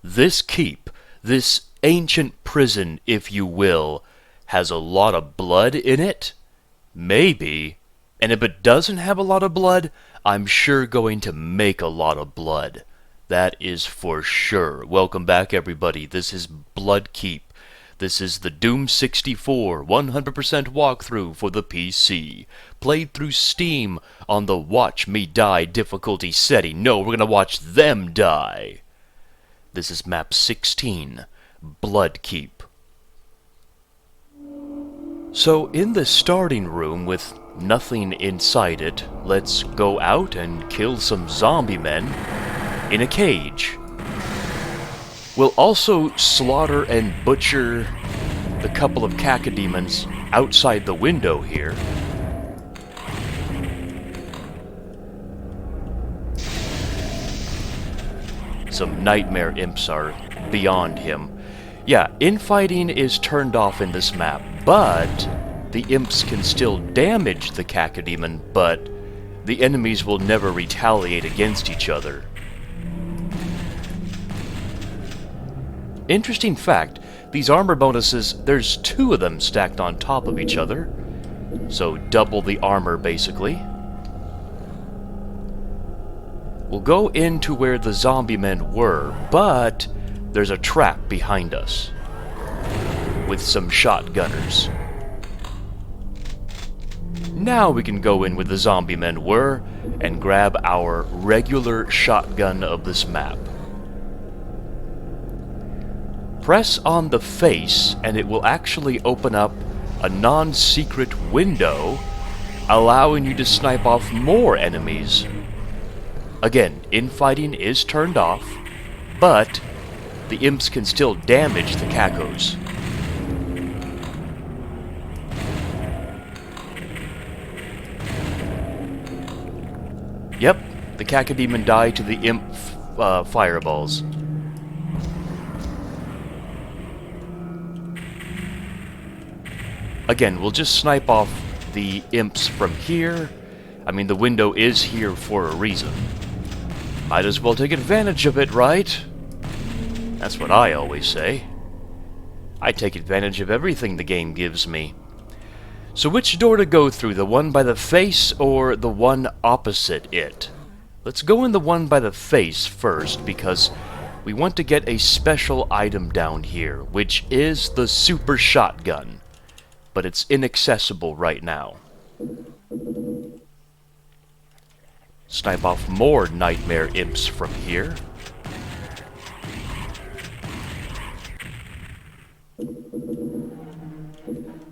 This keep, this ancient prison, if you will, has a lot of blood in it? Maybe. And if it doesn't have a lot of blood, I'm sure going to make a lot of blood. That is for sure. Welcome back, everybody. This is Blood Keep. This is the Doom 64 100% walkthrough for the PC. Played through Steam on the Watch Me Die difficulty setting. No, we're gonna watch them die. This is Map 16, Blood Keep. So, in the starting room with nothing inside it, let's go out and kill some zombie men in a cage. We'll also slaughter and butcher the couple of cacodemons outside the window here. Some nightmare imps are beyond him. Yeah, infighting is turned off in this map, but the imps can still damage the cacodemon, but the enemies will never retaliate against each other. Interesting fact, these armor bonuses, there's 2 of them stacked on top of each other, so double the armor basically. We'll go into where the zombie men were, but there's a trap behind us with some shotgunners. Now we can go in where the zombie men were and grab our regular shotgun of this map. Press on the face and it will actually open up a non-secret window, allowing you to snipe off more enemies. Again, infighting is turned off, but the imps can still damage the cacos. Yep, the cacodemon died to the imp fireballs. Again, we'll just snipe off the imps from here. I mean, the window is here for a reason. Might as well take advantage of it, right? That's what I always say. I take advantage of everything the game gives me. So which door to go through, the one by the face or the one opposite it? Let's go in the one by the face first, because we want to get a special item down here, which is the super shotgun. But it's inaccessible right now. Snipe off more nightmare imps from here.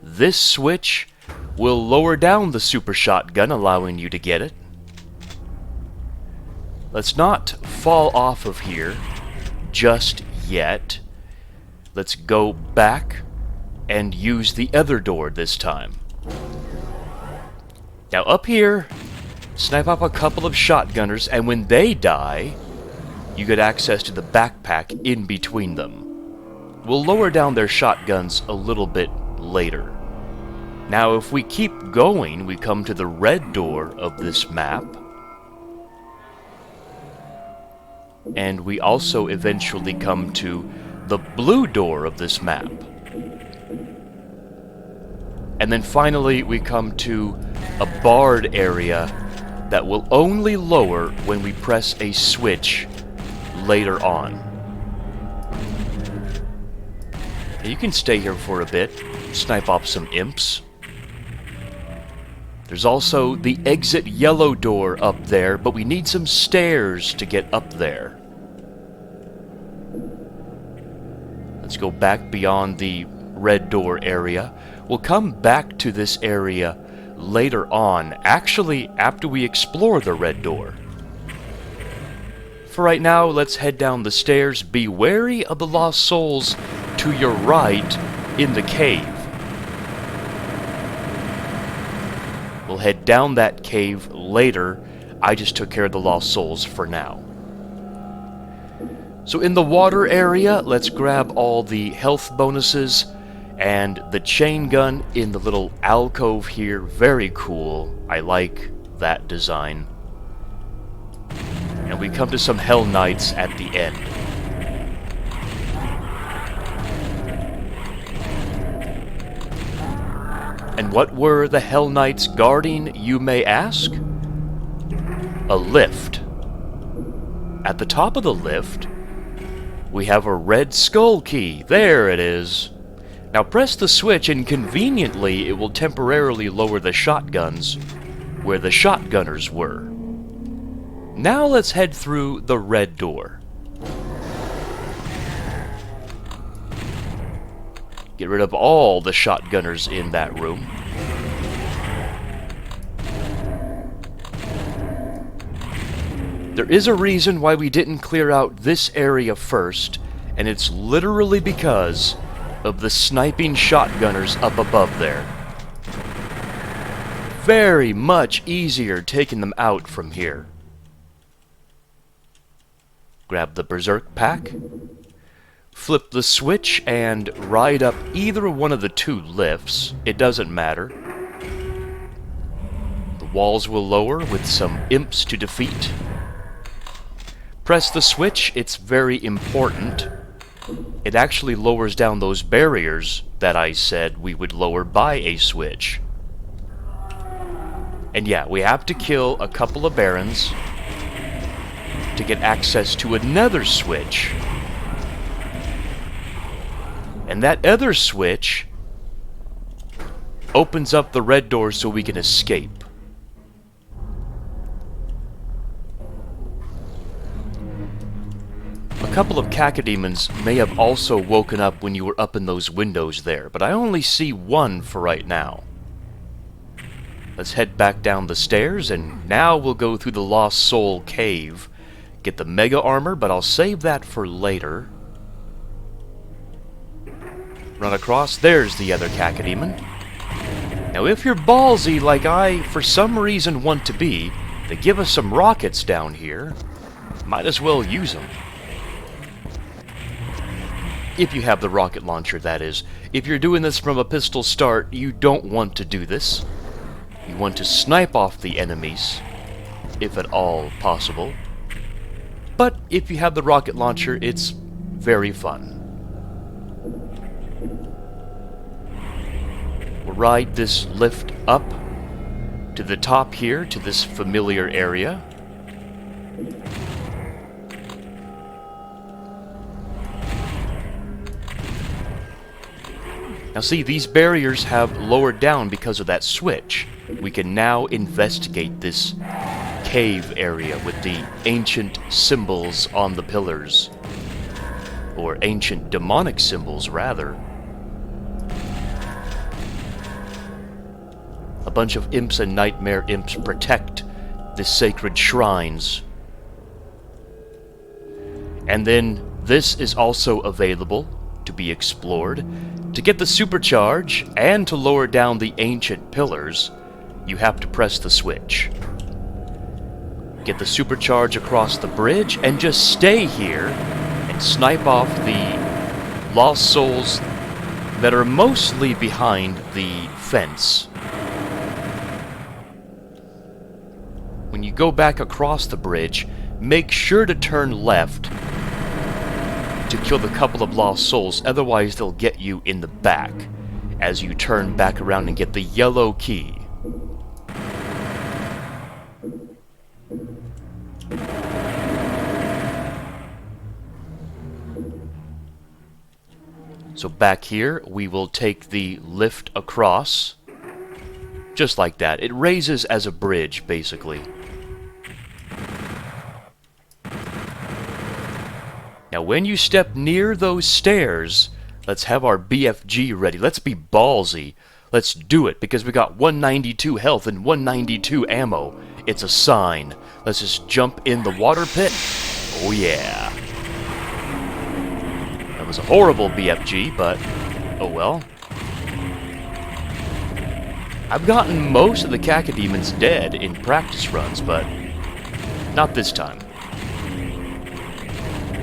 This switch will lower down the super shotgun, allowing you to get it. Let's not fall off of here just yet. Let's go back and use the other door this time. Now up here, snipe off a couple of shotgunners, and when they die, you get access to the backpack in between them. We'll lower down their shotguns a little bit later. Now if we keep going, we come to the red door of this map. And we also eventually come to the blue door of this map. And then finally we come to a barred area that will only lower when we press a switch later on. You can stay here for a bit, snipe off some imps. There's also the exit yellow door up there, but we need some stairs to get up there. Let's go back beyond the red door area. We'll come back to this area later on, actually after we explore the red door. For right now, let's head down the stairs. Be wary of the lost souls to your right in the cave. We'll head down that cave later. I just took care of the lost souls for now. So in the water area, let's grab all the health bonuses and the chain gun in the little alcove here. Very cool. I like that design. And we come to some Hell Knights at the end. And what were the Hell Knights guarding, you may ask? A lift. At the top of the lift, we have a red skull key. There it is. Now press the switch and conveniently it will temporarily lower the shotguns where the shotgunners were. Now let's head through the red door. Get rid of all the shotgunners in that room. There is a reason why we didn't clear out this area first, and it's literally because of the sniping shotgunners up above there. Very much easier taking them out from here. Grab the Berserk pack, flip the switch, and ride up either one of the two lifts. It doesn't matter. The walls will lower with some imps to defeat. Press the switch, it's very important. It actually lowers down those barriers that I said we would lower by a switch. And yeah, we have to kill a couple of barons to get access to another switch. And that other switch opens up the red door so we can escape. A couple of cacodemons may have also woken up when you were up in those windows there, but I only see one for right now. Let's head back down the stairs, and now we'll go through the Lost Soul Cave. Get the Mega Armor, but I'll save that for later. Run across, there's the other cacodemon. Now if you're ballsy like I, for some reason, want to be, they give us some rockets down here. Might as well use them. If you have the rocket launcher, that is. If you're doing this from a pistol start, you don't want to do this. You want to snipe off the enemies, if at all possible. But if you have the rocket launcher, it's very fun. We'll ride this lift up to the top here, to this familiar area. Now see, these barriers have lowered down because of that switch. We can now investigate this cave area with the ancient symbols on the pillars. Or ancient demonic symbols, rather. A bunch of imps and nightmare imps protect the sacred shrines. And then this is also available to be explored. To get the supercharge and to lower down the ancient pillars, you have to press the switch. Get the supercharge across the bridge and just stay here and snipe off the lost souls that are mostly behind the fence. When you go back across the bridge, make sure to turn left to kill the couple of lost souls, otherwise they'll get you in the back as you turn back around and get the yellow key. So back here, we will take the lift across, just like that. It raises as a bridge, basically. Now when you step near those stairs, let's have our BFG ready. Let's be ballsy. Let's do it, because we got 192 health and 192 ammo. It's a sign. Let's just jump in the water pit. Oh yeah. That was a horrible BFG, but oh well. I've gotten most of the cacodemons dead in practice runs, but not this time.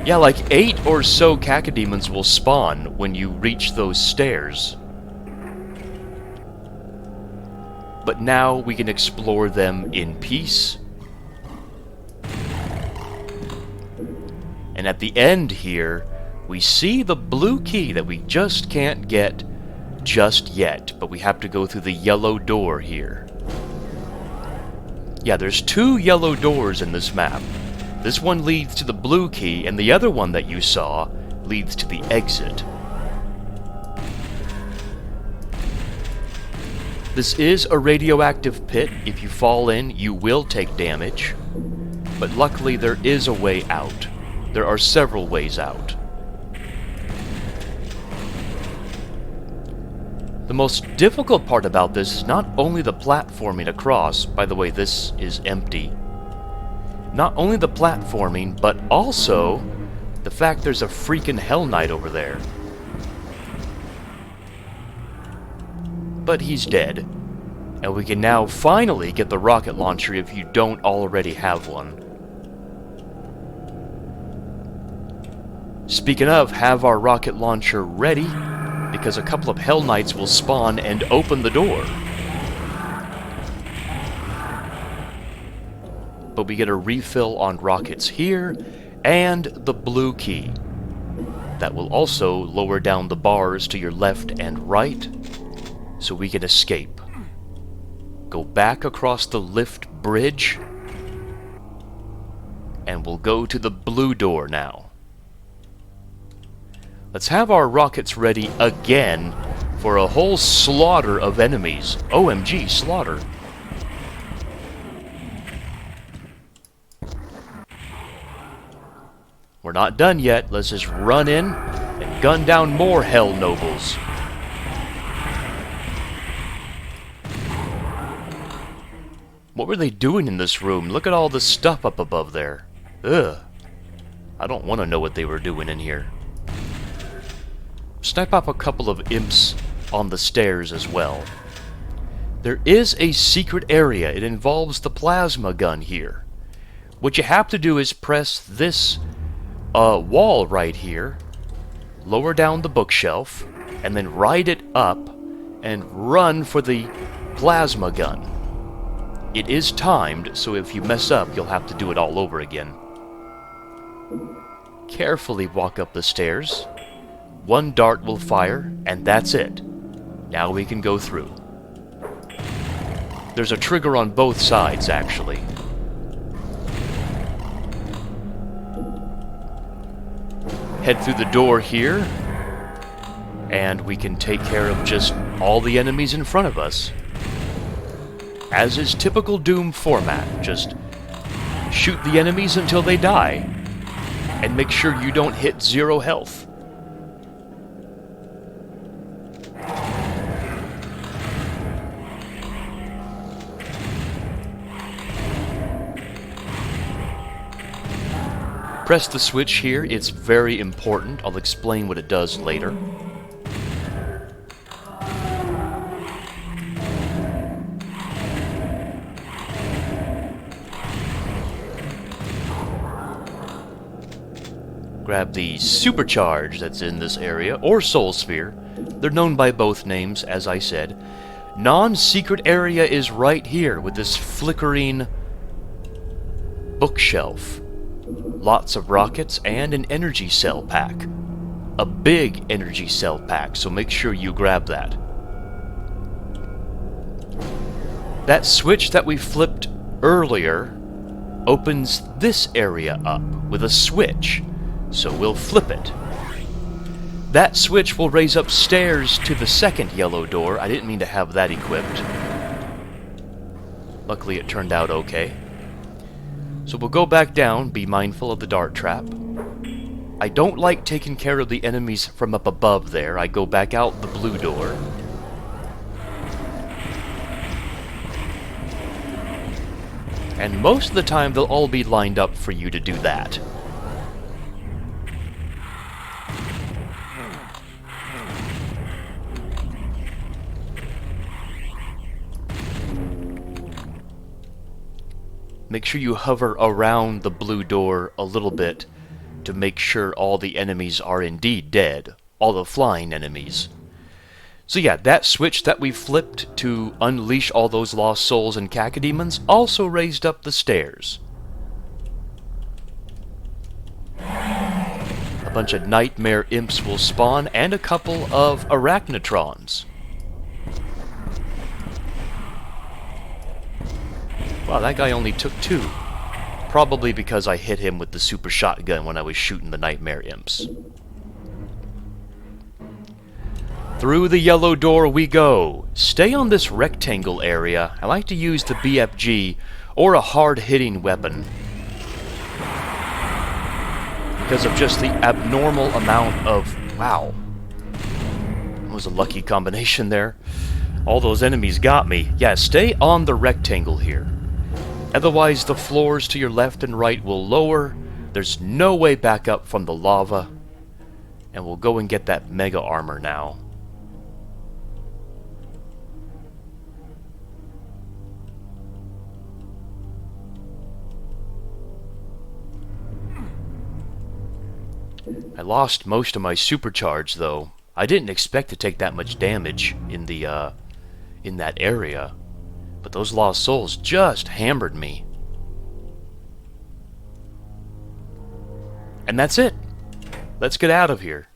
Yeah, like 8 or so cacodemons will spawn when you reach those stairs. But now we can explore them in peace. And at the end here, we see the blue key that we just can't get just yet, but we have to go through the yellow door here. Yeah, there's 2 yellow doors in this map. This one leads to the blue key, and the other one that you saw leads to the exit. This is a radioactive pit. If you fall in, you will take damage. But luckily there is a way out. There are several ways out. The most difficult part about this is not only the platforming across, by the way, this is empty. Not only the platforming, but also the fact there's a freaking Hell Knight over there. But he's dead. And we can now finally get the rocket launcher if you don't already have one. Speaking of, have our rocket launcher ready, because a couple of Hell Knights will spawn and open the door. But we get a refill on rockets here, and the blue key. That will also lower down the bars to your left and right, so we can escape. Go back across the lift bridge, and we'll go to the blue door now. Let's have our rockets ready again for a whole slaughter of enemies. OMG, slaughter. We're not done yet. Let's just run in and gun down more Hell Nobles. What were they doing in this room? Look at all the stuff up above there. Ugh. I don't want to know what they were doing in here. Snipe up a couple of imps on the stairs as well. There is a secret area. It involves the plasma gun here. What you have to do is press this wall right here, lower down the bookshelf, and then ride it up and run for the plasma gun. It is timed, so if you mess up, you'll have to do it all over again. Carefully walk up the stairs. One dart will fire, and that's it. Now we can go through. There's a trigger on both sides, actually. Head through the door here, and we can take care of just all the enemies in front of us. As is typical Doom format, just shoot the enemies until they die, and make sure you don't hit 0 health. Press the switch here, it's very important. I'll explain what it does later. Grab the supercharge that's in this area, or Soul Sphere. They're known by both names, as I said. Non-secret area is right here with this flickering bookshelf. Lots of rockets and an energy cell pack. A big energy cell pack, so make sure you grab that. That switch that we flipped earlier opens this area up with a switch, so we'll flip it. That switch will raise up stairs to the second yellow door. I didn't mean to have that equipped. Luckily it turned out okay. So we'll go back down, be mindful of the dart trap. I don't like taking care of the enemies from up above there. I go back out the blue door. And most of the time they'll all be lined up for you to do that. Make sure you hover around the blue door a little bit to make sure all the enemies are indeed dead. All the flying enemies. So yeah, that switch that we flipped to unleash all those lost souls and cacodemons also raised up the stairs. A bunch of nightmare imps will spawn and a couple of arachnotrons. Wow, that guy only took 2. Probably because I hit him with the super shotgun when I was shooting the nightmare imps. Through the yellow door we go. Stay on this rectangle area. I like to use the BFG or a hard-hitting weapon because of just the abnormal amount of... Wow. That was a lucky combination there. All those enemies got me. Yeah, stay on the rectangle here. Otherwise, the floors to your left and right will lower. There's no way back up from the lava. And we'll go and get that mega armor now. I lost most of my supercharge, though. I didn't expect to take that much damage in the in that area, but those lost souls just hammered me. And that's it. Let's get out of here.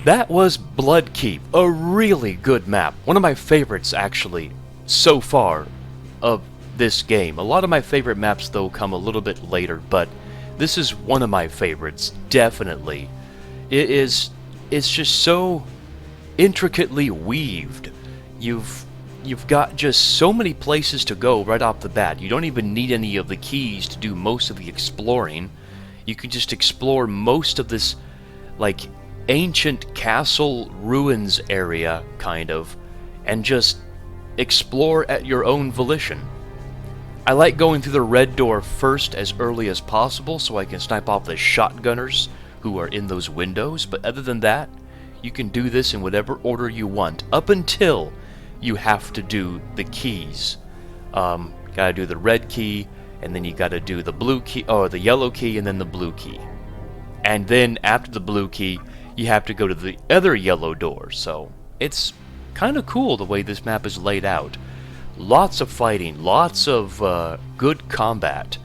That was Bloodkeep, a really good map. One of my favorites, actually, so far of this game. A lot of my favorite maps, though, come a little bit later, but this is one of my favorites, definitely. It's just so intricately weaved. You've got just so many places to go right off the bat. You don't even need any of the keys to do most of the exploring. You can just explore most of this, like, ancient castle ruins area, kind of, and just explore at your own volition. I like going through the red door first as early as possible so I can snipe off the shotgunners who are in those windows, but other than that, you can do this in whatever order you want, up until you have to do the keys. Gotta do the red key, and then you gotta do the blue key, or the yellow key, and then the blue key. And then after the blue key, you have to go to the other yellow door, so it's kind of cool the way this map is laid out. Lots of fighting, lots of good combat.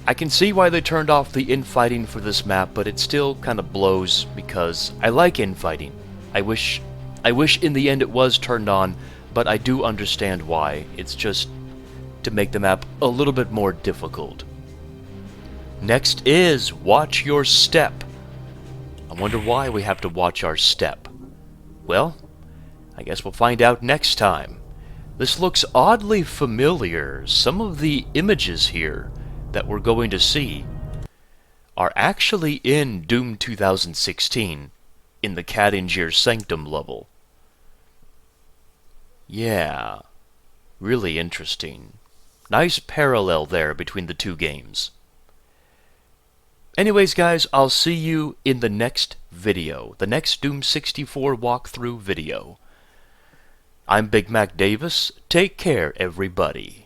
I can see why they turned off the infighting for this map, but it still kind of blows because I like infighting. I wish in the end it was turned on, but I do understand why. It's just to make the map a little bit more difficult. Next is Watch Your Step. I wonder why we have to watch our step. Well, I guess we'll find out next time. This looks oddly familiar. Some of the images here that we're going to see are actually in Doom 2016 in the Kadingir Sanctum level. Yeah, really interesting. Nice parallel there between the two games. Anyways, guys, I'll see you in the next video, the next Doom 64 walkthrough video. I'm BigMacDavis. Take care, everybody.